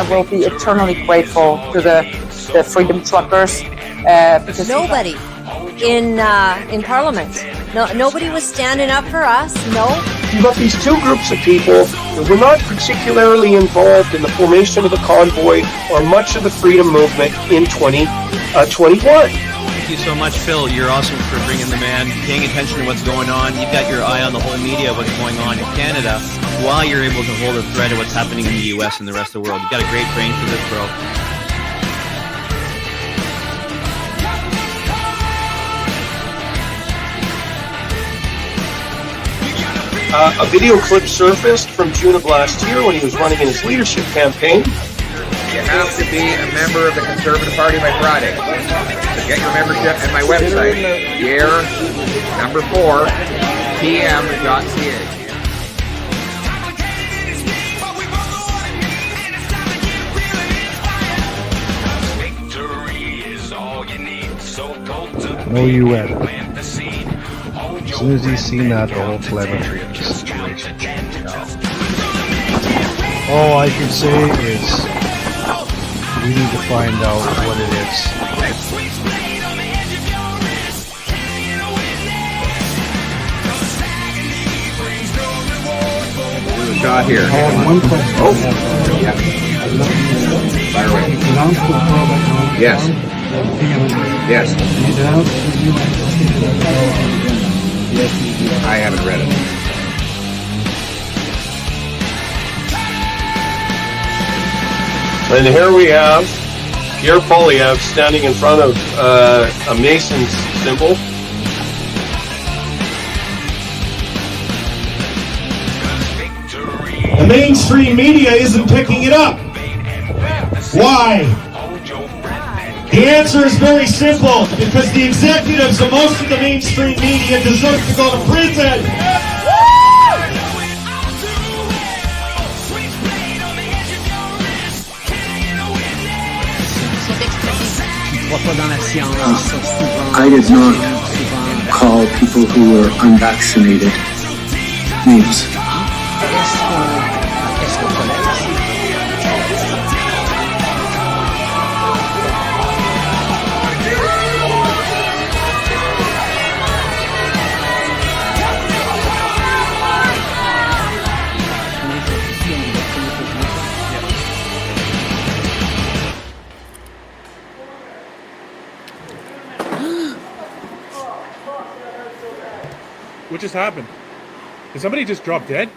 I will be eternally grateful to the freedom truckers. Because nobody in Parliament, nobody was standing up for us. No. You've got these two groups of people that were not particularly involved in the formation of the convoy or much of the freedom movement in 2021. Thank you so much, Phil. You're awesome for bringing the man, paying attention to what's going on. You've got your eye on the whole media of what's going on in Canada while you're able to hold a thread of what's happening in the U.S. and the rest of the world. You've got a great brain for this, bro. A video clip surfaced from June of last year when he was running in his leadership campaign. You have to be a member of the Conservative Party by Friday. So get your membership at my website, year4pm.ca. No, you will. As soon as he's seen that, the whole telemetry of the situation changed now. All I can say is we need to find out what it is. There's a shot here. I have one question. Oh, yeah. Fire away. Yes. Yes. I haven't read it. And here we have Pierre Poilievre standing in front of a Mason's symbol. The mainstream media isn't picking it up. Why? The answer is very simple, because the executives of most of the mainstream media deserve to go to prison. I did not call people who were unvaccinated names. What just happened? Did somebody just drop dead?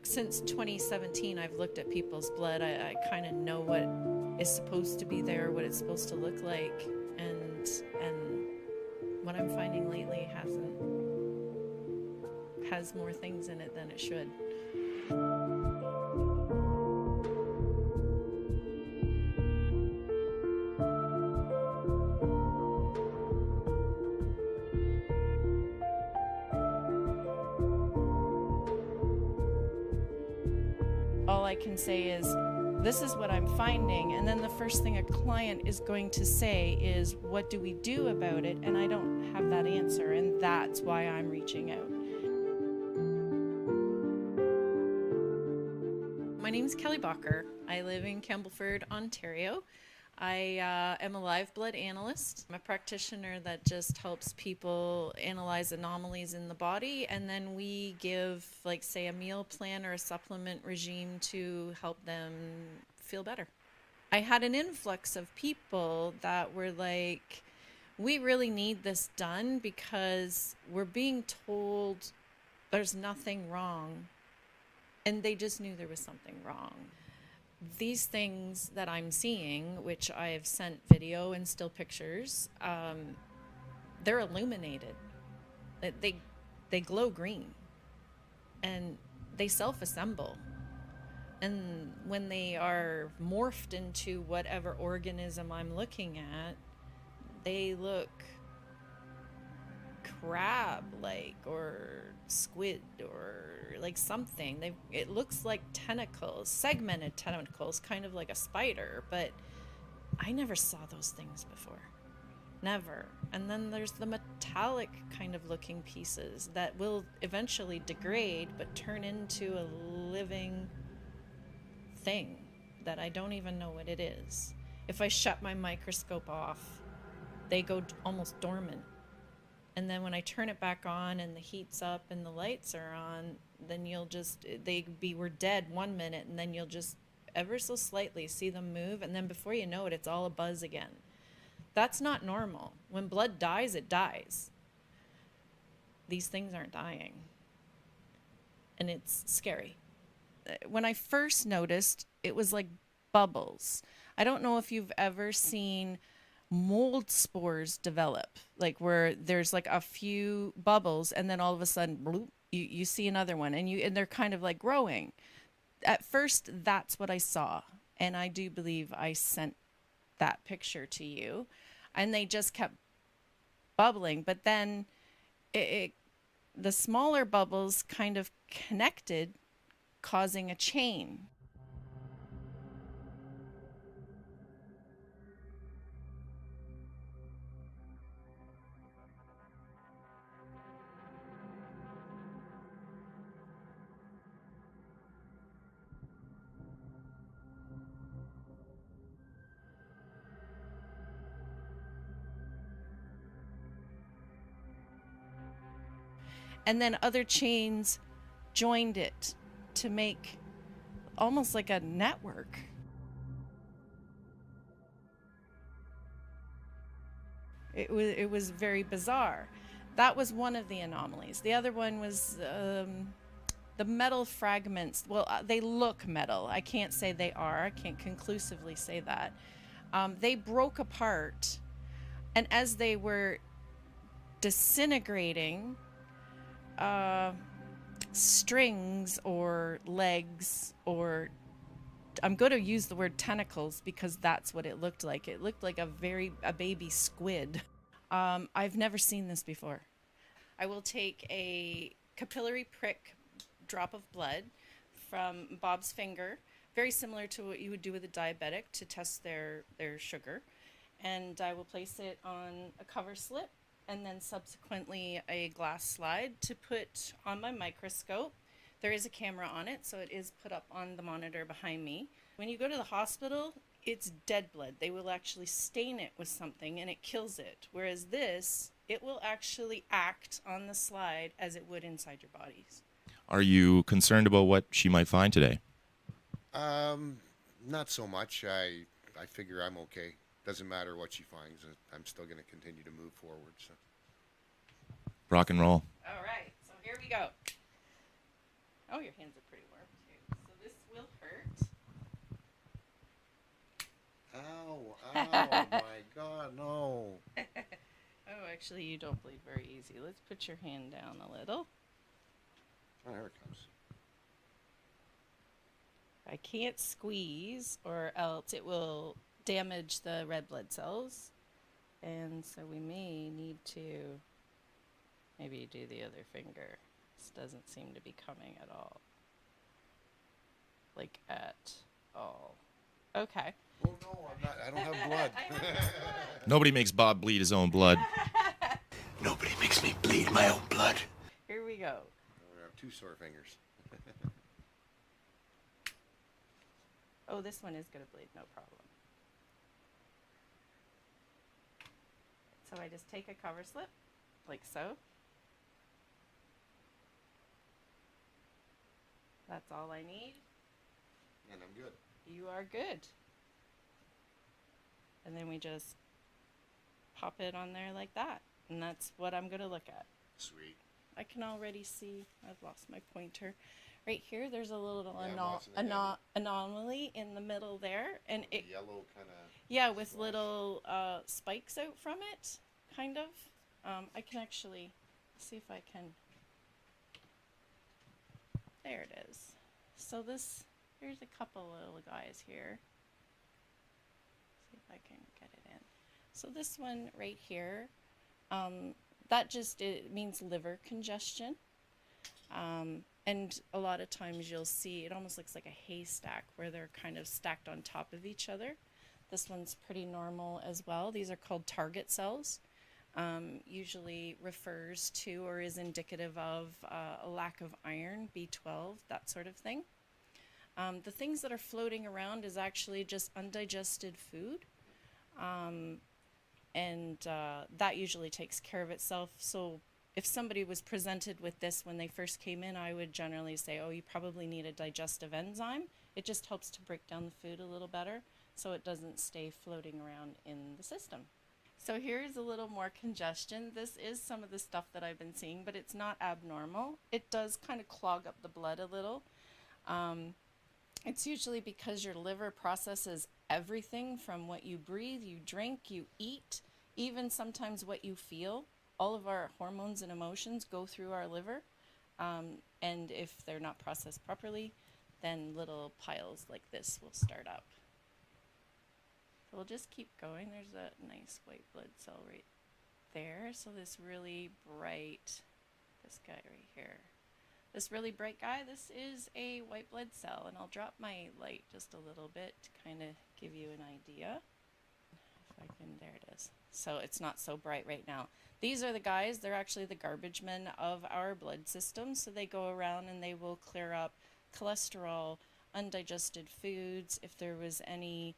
Since 2017, I've looked at people's blood. I kind of know what is supposed to be there, what it's supposed to look like, and what I'm finding lately has more things in it than it should. All I can say is, this is what I'm finding, and then the first thing a client is going to say is, what do we do about it? And I don't have that answer, and that's why I'm reaching out. My name is Kelly Bacher. I live in Campbellford, Ontario. I am a live blood analyst. I'm a practitioner that just helps people analyze anomalies in the body, and then we give, like, say, a meal plan or a supplement regime to help them feel better. I had an influx of people that were like, we really need this done because we're being told there's nothing wrong, and they just knew there was something wrong. These things that I'm seeing, which I've sent video and still pictures, they're illuminated. They glow green, and they self-assemble. And when they are morphed into whatever organism I'm looking at, they look crab-like or squid or like something. It looks like tentacles, segmented tentacles, kind of like a spider, but I never saw those things before. Never. And then there's the metallic kind of looking pieces that will eventually degrade but turn into a living thing that I don't even know what it is. If I shut my microscope off, they go almost dormant. And then when I turn it back on and the heat's up and the lights are on, then we're dead 1 minute, and then you'll just ever so slightly see them move, and then before you know it, it's all a buzz again. That's not normal. When blood dies, it dies. These things aren't dying. And it's scary. When I first noticed, it was like bubbles. I don't know if you've ever seen mold spores develop, like where there's like a few bubbles and then all of a sudden bloop, you see another one, and they're kind of like growing. At first, that's what I saw, and I do believe I sent that picture to you, and they just kept bubbling. But then the smaller bubbles kind of connected, causing a chain. And then other chains joined it to make almost like a network. It was very bizarre. That was one of the anomalies. The other one was the metal fragments. Well, they look metal. I can't say they are. I can't conclusively say that. They broke apart, and as they were disintegrating, strings or legs, or I'm going to use the word tentacles because that's what it looked like. It looked like a baby squid. I've never seen this before. I will take a capillary prick drop of blood from Bob's finger, very similar to what you would do with a diabetic to test their sugar, and I will place it on a cover slip and then subsequently a glass slide to put on my microscope. There is a camera on it, so it is put up on the monitor behind me. When you go to the hospital, it's dead blood. They will actually stain it with something and it kills it. Whereas this, it will actually act on the slide as it would inside your bodies. Are you concerned about what she might find today? Not so much. I figure I'm okay. Doesn't matter what she finds. I'm still going to continue to move forward. So. Rock and roll. All right, so here we go. Oh, your hands are pretty warm too. So this will hurt. Ow, my God, no. Oh, actually, you don't bleed very easy. Let's put your hand down a little. Oh, there it comes. I can't squeeze or else it will damage the red blood cells. And so we may need to maybe do the other finger. This doesn't seem to be coming at all. Like at all. Okay. Oh no, I don't have blood. Nobody makes Bob bleed his own blood. Nobody makes me bleed my own blood. Here we go. I have two sore fingers. Oh, this one is going to bleed, no problem. So I just take a cover slip, like so. That's all I need. And I'm good. You are good. And then we just pop it on there like that. And that's what I'm going to look at. Sweet. I can already see, I've lost my pointer. Right here, there's a little anomaly in the middle there. And it yellow kind of... Yeah, with little spikes out from it, kind of. I can actually see if I can... There it is. So here's a couple little guys here. See if I can get it in. So this one right here, it means liver congestion. And a lot of times you'll see, it almost looks like a haystack where they're kind of stacked on top of each other. This one's pretty normal as well. These are called target cells. Usually refers to or is indicative of a lack of iron, B12, that sort of thing. The things that are floating around is actually just undigested food. That usually takes care of itself. So if somebody was presented with this when they first came in, I would generally say, oh, you probably need a digestive enzyme. It just helps to break down the food a little better so it doesn't stay floating around in the system. So here's a little more congestion. This is some of the stuff that I've been seeing, but it's not abnormal. It does kind of clog up the blood a little. It's usually because your liver processes everything from what you breathe, you drink, you eat, even sometimes what you feel. All of our hormones and emotions go through our liver. And if they're not processed properly, then little piles like this will start up. So we'll just keep going. There's a nice white blood cell right there. So this really bright, this guy right here. This really bright guy, this is a white blood cell, and I'll drop my light just a little bit to kind of give you an idea. If I can, there it is. So it's not so bright right now. These are the guys, they're actually the garbage men of our blood system, so they go around and they will clear up cholesterol, undigested foods, if there was any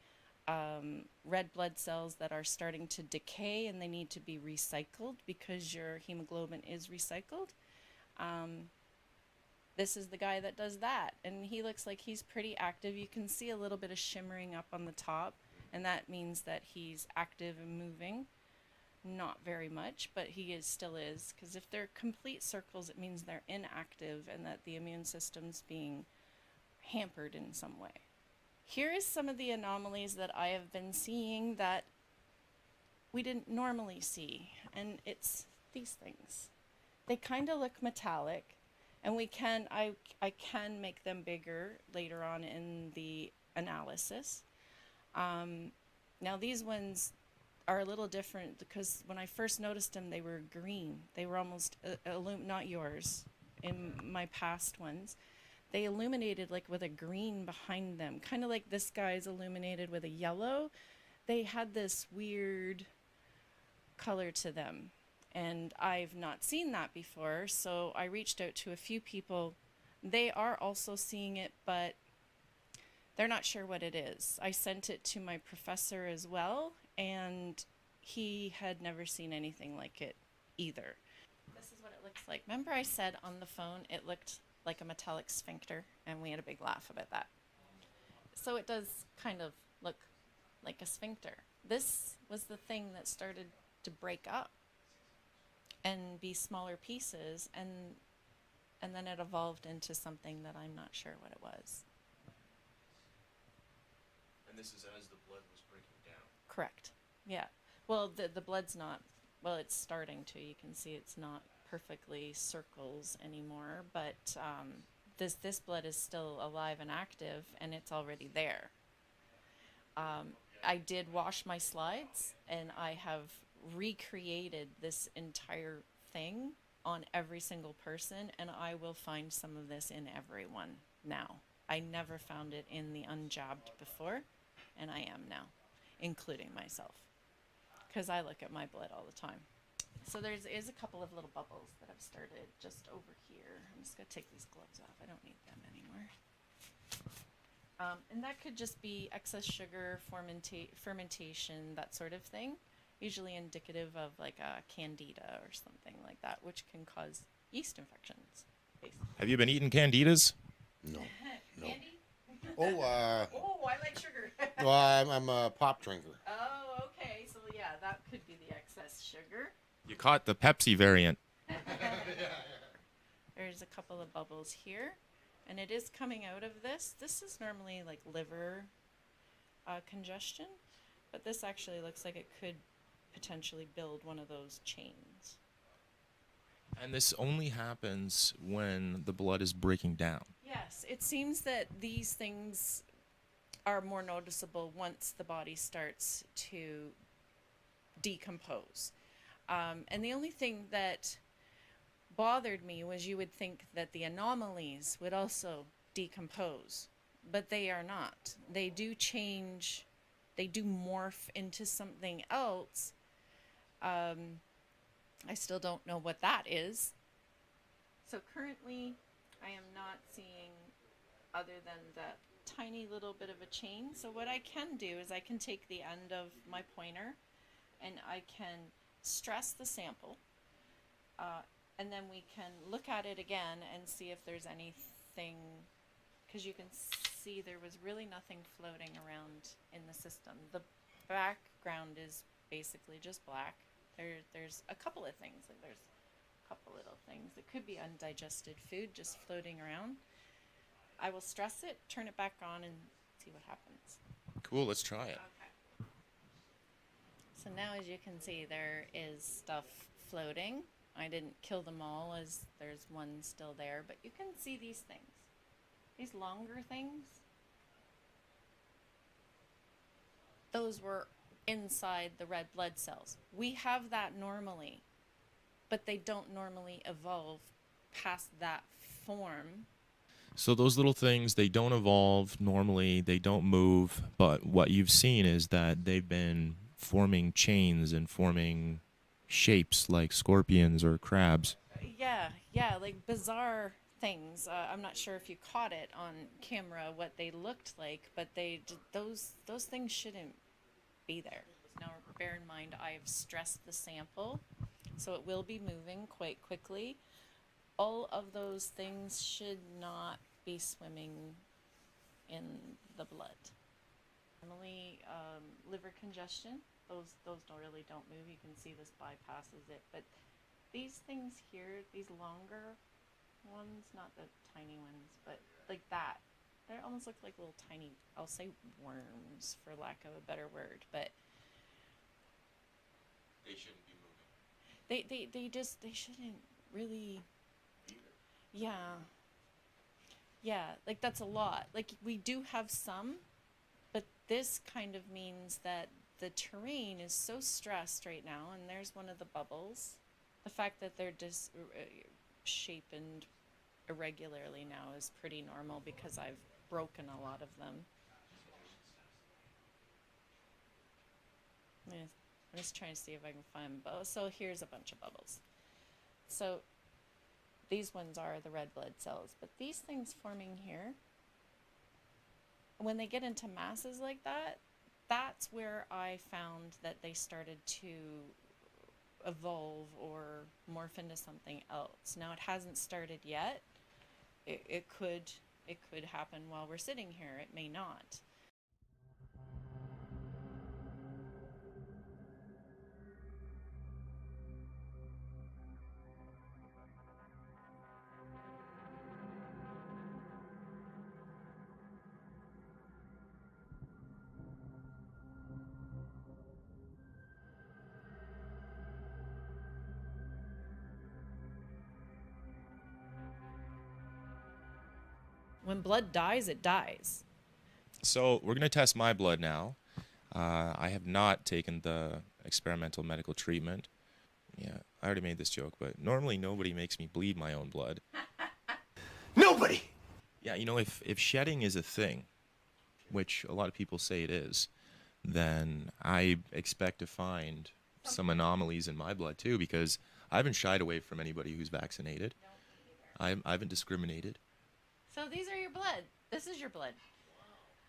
red blood cells that are starting to decay and they need to be recycled because your hemoglobin is recycled. This is the guy that does that, and he looks like he's pretty active. You can see a little bit of shimmering up on the top, and that means that he's active and moving. Not very much, but he still is, because if they're complete circles, it means they're inactive and that the immune system's being hampered in some way. Here is some of the anomalies that I have been seeing that we didn't normally see, and it's these things. They kind of look metallic. And I can make them bigger later on in the analysis. Now these ones are a little different because when I first noticed them, they were green. They were almost, not yours, in my past ones. They illuminated like with a green behind them, kind of like this guy's illuminated with a yellow. They had this weird color to them. And I've not seen that before, so I reached out to a few people. They are also seeing it, but they're not sure what it is. I sent it to my professor as well, and he had never seen anything like it either. This is what it looks like. Remember I said on the phone it looked like a metallic sphincter, and we had a big laugh about that. So it does kind of look like a sphincter. This was the thing that started to break up and be smaller pieces, and then it evolved into something that I'm not sure what it was. And this is as the blood was breaking down. Correct. Yeah. Well, the blood's not, well, it's starting to. You can see it's not perfectly circles anymore, but this blood is still alive and active, and it's already there. I did wash my slides, and I have recreated this entire thing on every single person, and I will find some of this in everyone now. I never found it in the unjabbed before, and I am now, including myself, because I look at my blood all the time. So there is a couple of little bubbles that have started just over here. I'm just going to take these gloves off. I don't need them anymore. And that could just be excess sugar, fermentation, that sort of thing. Usually indicative of like a candida or something like that, which can cause yeast infections. Basically. Have you been eating candidas? No. Candy? Oh, Oh, I like sugar. well, I'm a pop drinker. Oh, okay. So yeah, that could be the excess sugar. You caught the Pepsi variant. There's a couple of bubbles here, and it is coming out of this. This is normally like liver congestion, but this actually looks like it could potentially build one of those chains. And this only happens when the blood is breaking down. Yes, it seems that these things are more noticeable once the body starts to decompose. And the only thing that bothered me was you would think that the anomalies would also decompose, but they are not. They do change they do morph into something else. I still don't know what that is. So currently, I am not seeing other than that tiny little bit of a chain. So what I can do is I can take the end of my pointer and I can stress the sample, and then we can look at it again and see if there's anything, because you can see there was really nothing floating around in the system. The background is basically just black. There's a couple of things. Like there's a couple little things. It could be undigested food just floating around. I will stress it, turn it back on, and see what happens. Cool, let's try it. Okay. So now, as you can see, there is stuff floating. I didn't kill them all, as there's one still there, but you can see these things. These longer things, those were inside the red blood cells. We have that normally, but they don't normally evolve past that form. So those little things, they don't evolve normally, they don't move, but what you've seen is that they've been forming chains and forming shapes like scorpions or crabs. Yeah, like bizarre things. I'm not sure if you caught it on camera what they looked like, but those things shouldn't be there. Now bear in mind I have stressed the sample, so it will be moving quite quickly. All of those things should not be swimming in the blood. Normally, liver congestion, those really don't move. You can see this bypasses it, but these things here, these longer ones, not the tiny ones, but like that, they almost look like little tiny, I'll say worms for lack of a better word, but They shouldn't be moving. they shouldn't really. Yeah, like that's a lot. Like we do have some, but this kind of means that the terrain is so stressed right now, and there's one of the bubbles. The fact that they're just shapened irregularly now is pretty normal because I've broken a lot of them. I'm just trying to see if I can find bubbles. So here's a bunch of bubbles. So these ones are the red blood cells, but these things forming here, when they get into masses like that, that's where I found that they started to evolve or morph into something else. Now it hasn't started yet. It could happen while we're sitting here. It may not. When blood dies, it dies. So we're going to test my blood now. I have not taken the experimental medical treatment. Yeah, I already made this joke, but normally nobody makes me bleed my own blood. Nobody! Yeah, you know, if shedding is a thing, which a lot of people say it is, then I expect to find some anomalies in my blood too, because I haven't shied away from anybody who's vaccinated. I haven't discriminated. So these are your blood. This is your blood.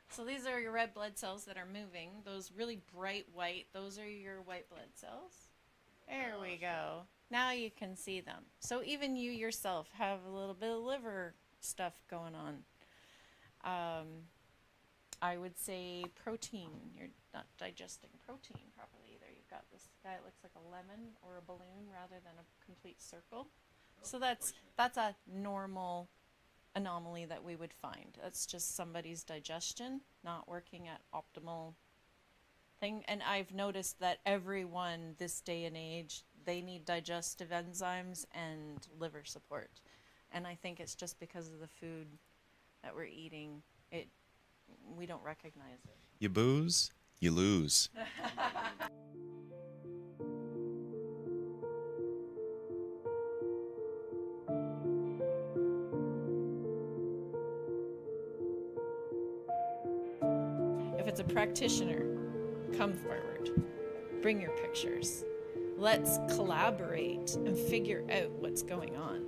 So these are your red blood cells that are moving. Those really bright white, those are your white blood cells. There we go. Now you can see them. So even you yourself have a little bit of liver stuff going on. I would say protein. You're not digesting protein properly either. You've got this guy that looks like a lemon or a balloon rather than a complete circle. So that's a normal anomaly that we would find. That's just somebody's digestion not working at optimal thing. And I've noticed that everyone this day and age, they need digestive enzymes and liver support. And I think it's just because of the food that we're eating. We don't recognize it. You booze, you lose. If it's a practitioner, come forward. Bring your pictures. Let's collaborate and figure out what's going on.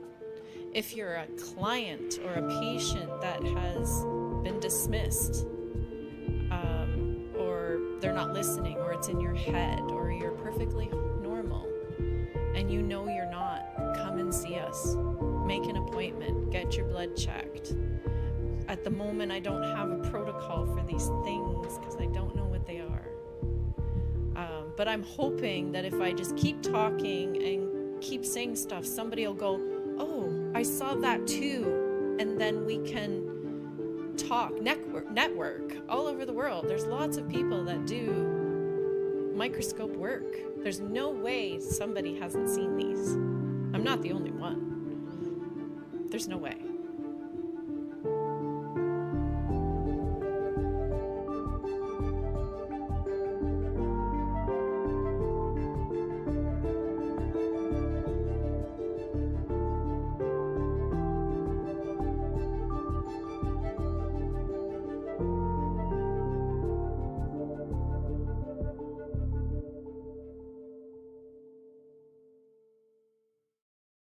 If you're a client or a patient that has been dismissed, or they're not listening, or it's in your head, or you're perfectly normal and you know you're not, come and see us. Make an appointment, get your blood checked. At the moment, I don't have a protocol for these things because I don't know what they are. But I'm hoping that if I just keep talking and keep saying stuff, somebody will go, oh, I saw that too. And then we can talk, network all over the world. There's lots of people that do microscope work. There's no way somebody hasn't seen these. I'm not the only one. There's no way.